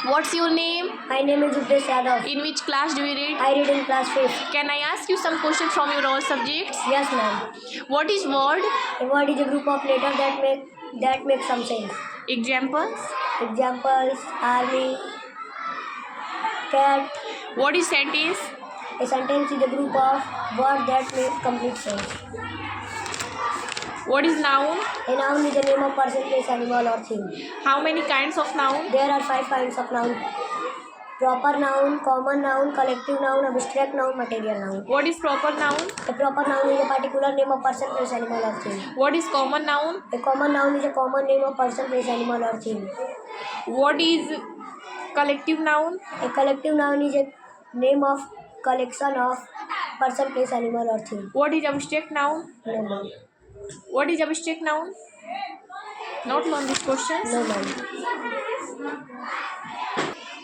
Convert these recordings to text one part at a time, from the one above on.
What's your name? My name is Udesh Yadav. In which class do you read? I read in class 5th. Can I ask you some questions from your all subjects? Yes, ma'am. What is word? A word is a group of letters that make some sense. Examples? Examples: army, cat. What is sentence? A sentence is a group of words that make complete sense. What is noun? A noun is the name of person, place, animal, or thing. How many kinds of noun? There are 5 kinds of noun: proper noun, common noun, collective noun, abstract noun, material noun. What is proper noun? A proper noun is a particular name of person, place, animal, or thing. What is common noun? A common noun is a common name of person, place, animal, or thing. What is collective noun? A collective noun is a name of collection of person, place, animal, or thing. What is abstract noun? No, ma'am. What is abstract noun? Not learn these questions. No, ma'am.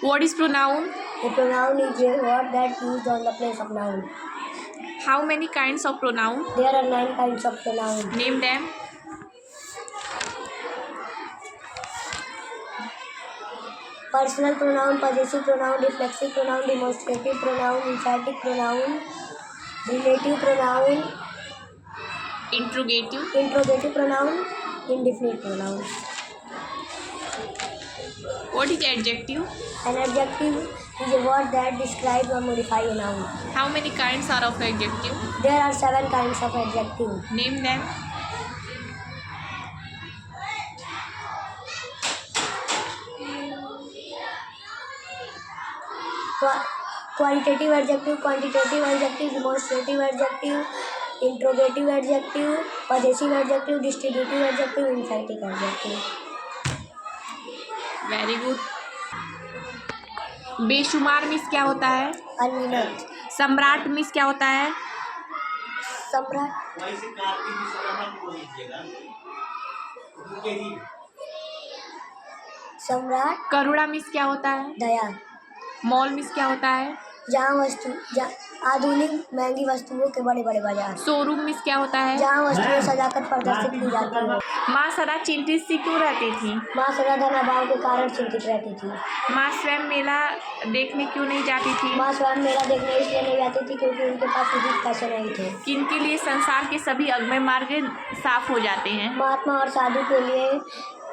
What is pronoun? A pronoun is a word that used on the place of noun. How many kinds of pronoun? There are 9 kinds of pronoun. Name them. Personal pronoun, possessive pronoun, reflexive pronoun, demonstrative pronoun, emphatic pronoun, relative pronoun, Interrogative. interrogative pronoun, indefinite pronoun. What is adjective? An adjective is a word that describes or modifies a noun. How many kinds are of adjective? There are 7 kinds of adjective. Name them. Qualitative adjective, quantitative adjective, demonstrative adjective, interrogative adjective, possessive adjective, distributive adjective, emphatic adjective. Very good. बेशुमार means क्या होता है? अनगिनत. सम्राट means क्या होता है? सम्राट. सम्राट. करुणा मीन्स क्या होता है? दया. मॉल मीन्स क्या होता है? जहाँ आधुनिक महंगी वस्तुओं के बड़े बड़े बाजार. शोरूम मीन्स क्या होता है? जहाँ वस्तुएं सजाकर प्रदर्शित की जाती है. माँ सदा चिंतित सी क्यों रहती थी? माँ सदा धन अभाव के कारण चिंतित रहती थी. माँ स्वयं मेला देखने क्यों नहीं जाती थी? माँ स्वयं मेला देखने इसलिए नहीं जाती थी क्योंकि उनके पास उचित पैसे नहीं थे. किनके लिए संसार के सभी अगम्य मार्ग साफ हो जाते हैं? महात्मा और साधु के लिए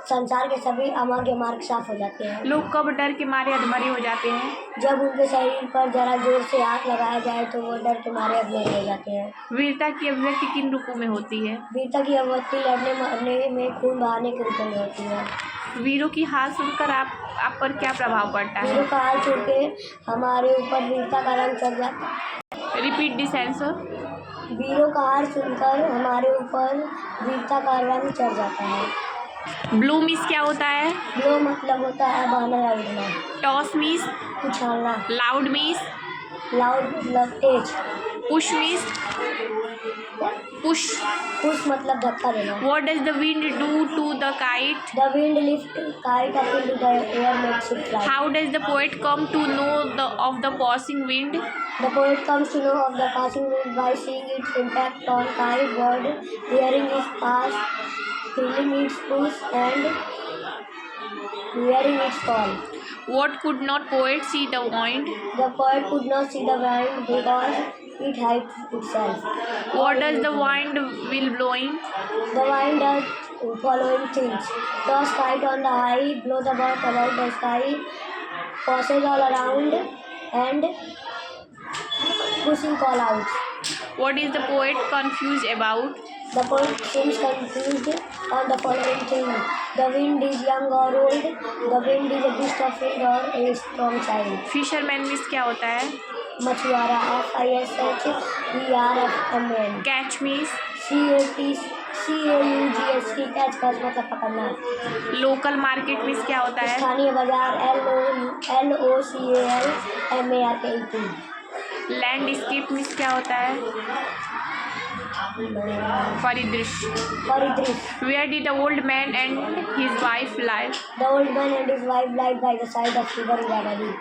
संसार के सभी अमार्ग मार्ग साफ हो जाते हैं. लोग कब डर के मारे अधमरे हो जाते हैं? जब उनके शरीर पर जरा जोर से हाथ लगाया जाए तो वो डर के मारे अधमरे हो जाते हैं. वीरता की अभिव्यक्ति किन रूपों में होती है? वीरता की अभिव्यक्ति लड़ने मरने में खून बहाने के रूप में होती है. वीरों की हाल सुनकर आप पर क्या प्रभाव पड़ता है? वीरों का हाल सुन के हमारे ऊपर वीरता का रंग चढ़ जाता है. Repeat this answer. वीरों का हाल सुनकर हमारे ऊपर वीरता का रंग चढ़ जाता है. ब्लू मीन्स क्या होता है? ब्लो मतलब होता है बहाना या उड़ना. Toss means? उछालना. Loud means? लाउड मतलब तेज. Push means? पुश. पुश मतलब धक्का देना. What does the wind do to the kite? The wind lift kite up into the air, makes it fly. How does the poet come to know of the passing wind? The poet comes to know of the passing wind by seeing its impact on kite bird, hearing its pass, feeling its push, and hearing its call. What could not poet see the wind? The poet could not see the wind because it hides itself. What does the wind will blowing? The wind does following things: toss kite on the high, blow the bird about the sky, passes all around, and pushing call out. What is the poet confused about? The poet seems confused on the following thing: the wind is young or old, the wind is a beast of field or a strong child. Fisherman means क्या होता है? मछुआरा. FISHERFMAN. Catch means? CAUGST. Catch मतलब पकड़ना. Local market means क्या होता है? स्थानीय बाजार. LOCALMARKET. लैंडस्केप मीन्स क्या होता है? परिदृश्य. परिदृश्य. Where did the old man and his wife live? The old man and his wife lived by the side of river Irrawaddy.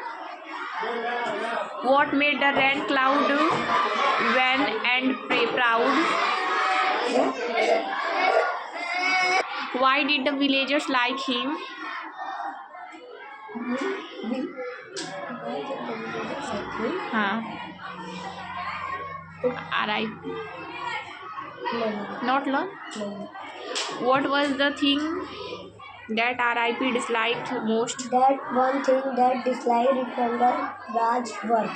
What made the rain cloud when and proud? Why did the villagers like him? हाँ, RI. Not learn. What was the thing that RIP disliked most? That one thing that disliked remember Raj's work.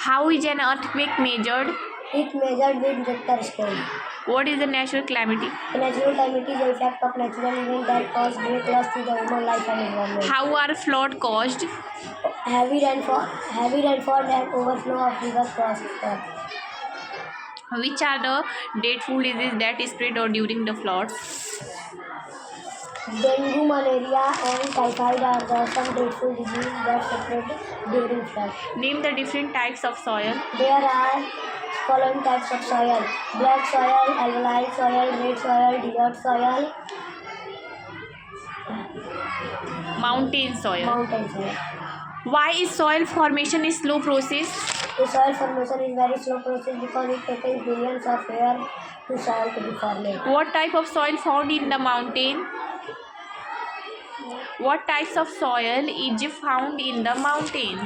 How is an earthquake measured? It measured with Richter scale. What is the natural calamity? The natural calamity is the effect of natural event that cause great loss to the human life and environment. How are flood caused? Heavy rainfall and overflow of river crossed. Which are the dreadful diseases that spread or during the floods? Dengue, malaria, and typhoid are the some dreadful diseases that spread during flood. Name the different types of soil. There are following types of soil: black soil, alkaline soil, red soil, desert soil, Mountain soil. mountain soil. Why is soil formation a slow process? The soil formation is very slow process because it takes billions of years to soil to be formed. What type of soil found in the mountain? What types of soil is found in the mountain?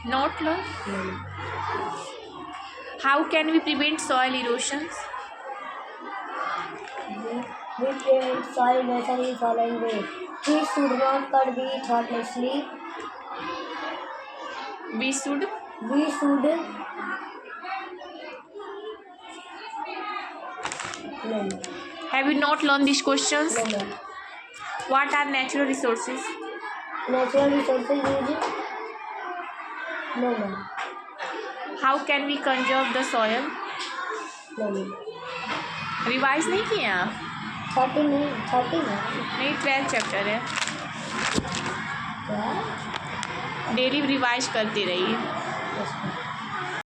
Not learn. How can we prevent soil erosions? We prevent soil erosion in following way. Trees should not cut be thoughtlessly. We should. We should no. Have you not learned these questions? No. What are natural resources? Natural resources is no. How can we conserve the soil? No. Revise नहीं किए आप? 30 नहीं नहीं, 12 chapter है, क्या daily revise करते रहिए. Yes,